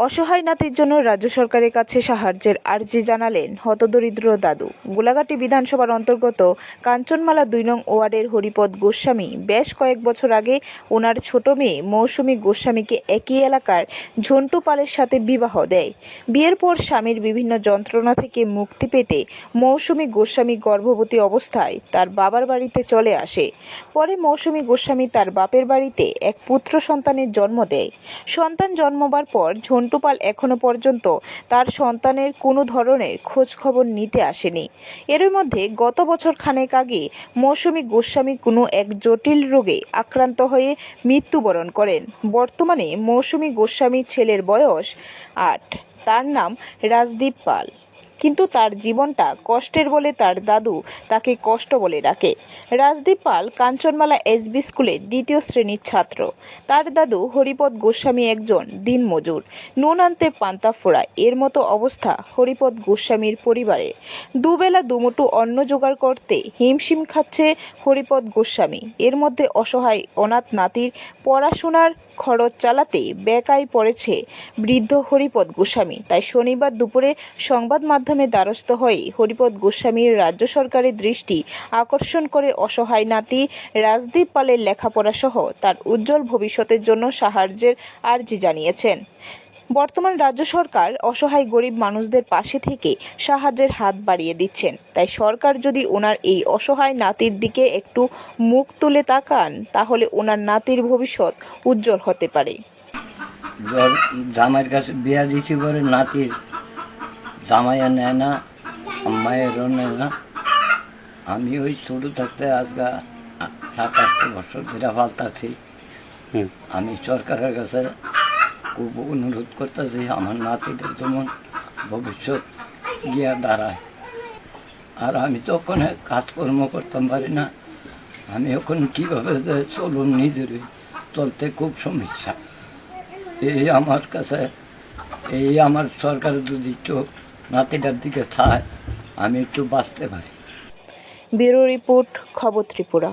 অসহায় নাতির জন্য রাজ্য সরকারের কাছে সাহায্যের আর্জি জানালেন হতদরিদ্র দাদু। গোলাঘাটি বিধানসভার অন্তর্গত কাঞ্চনমালা ২ নং ওয়ার্ডের হরিপদ গোস্বামী বেশ কয়েক বছর আগে ওনার ছোট মেয়ে মৌসুমী গোস্বামীকে একই এলাকার ঝন্টু পালের সাথে বিবাহ দেয়। বিয়ের পর স্বামীর বিভিন্ন যন্ত্রণা থেকে মুক্তি পেতে মৌসুমী গোস্বামী গর্ভবতী অবস্থায় তার বাবার বাড়িতে চলে আসে। পরে মৌসুমী গোস্বামী তার বাপের বাড়িতে এক পুত্র সন্তানের জন্ম দেয়। সন্তান জন্মবার পর ঝন্টু পাল এখনো পর্যন্ত তার সন্তানের কোনো ধরনের খোঁজ খবর নিতে আসেনি। এর মধ্যে গত বছর খানেক আগে মৌসুমী গোস্বামী কোনো এক জটিল রোগে আক্রান্ত হয়ে মৃত্যুবরণ করেন। বর্তমানে মৌসুমী গোস্বামীর ছেলের বয়স ৮। তার নাম রাজদীপ পাল। কিন্তু তার জীবনটা কষ্টের বলে তার দাদু তাকে কষ্ট বলে ডাকে। রাজদীপ পাল কাঞ্চনমালা এসবি স্কুলে ২য় শ্রেণীর ছাত্র। তার দাদু হরিপদ গোস্বামী একজন দিনমজুর, নুন আনতে পান্তা ফোড়ায়। এর মতো অবস্থা হরিপদ গোস্বামীর পরিবারে। দুবেলা দুমুঠো অন্ন জোগাড় করতে হিমশিম খাচ্ছে হরিপদ গোস্বামী। এর মধ্যে অসহায় অনাথ নাতির পড়াশোনার খরচ চালাতে বেকায় পড়েছে বৃদ্ধ হরিপদ গোস্বামী। তাই শনিবার দুপুরে সংবাদ মাধ্যমে দ্বারস্থ হয়ে হরিপদ গোস্বামীর রাজ্য সরকারের দৃষ্টি আকর্ষণ করে অসহায় নাতি রাজদীপ পালের লেখাপড়া সহ তার উজ্জ্বল ভবিষ্যতের জন্য সাহায্যের আর্জি জানিয়েছেন। বর্তমান রাজ্য সরকার অসহায় গরিব মানুষদের পাশে থেকে সাহায্যের হাত বাড়িয়ে দিচ্ছেন। তাই সরকার যদি ওনার এই অসহায় নাতির দিকে একটু মুখ তুলে তাকান, তাহলে ওনার নাতির ভবিষ্যৎ উজ্জ্বল হতে পারে। জামাইয়ের কাছে বিয়া দিছি করে নাতির জামাইয়া নেয় না, মায়েরও নেয় না। আমি ওই ছোটো থাকতে আজকে ৭-৮ বছর ধরে পাল্টাছি। আমি সরকারের কাছে খুব অনুরোধ করতেছি আমার নাতিদের যেমন ভবিষ্যৎ গিয়া দাঁড়ায়। আর আমি তো ওখানে কাজকর্ম করতাম পারি না। আমি ওখানে কীভাবে যে চলুন নিজের চলতে খুব সমস্যা। এই আমার কাছে এই আমার সরকারের যদি একটু নাতিটার দিকে থায় আমি একটু বাঁচতে পারি। ব্যুরো রিপোর্ট, খবর ত্রিপুরা।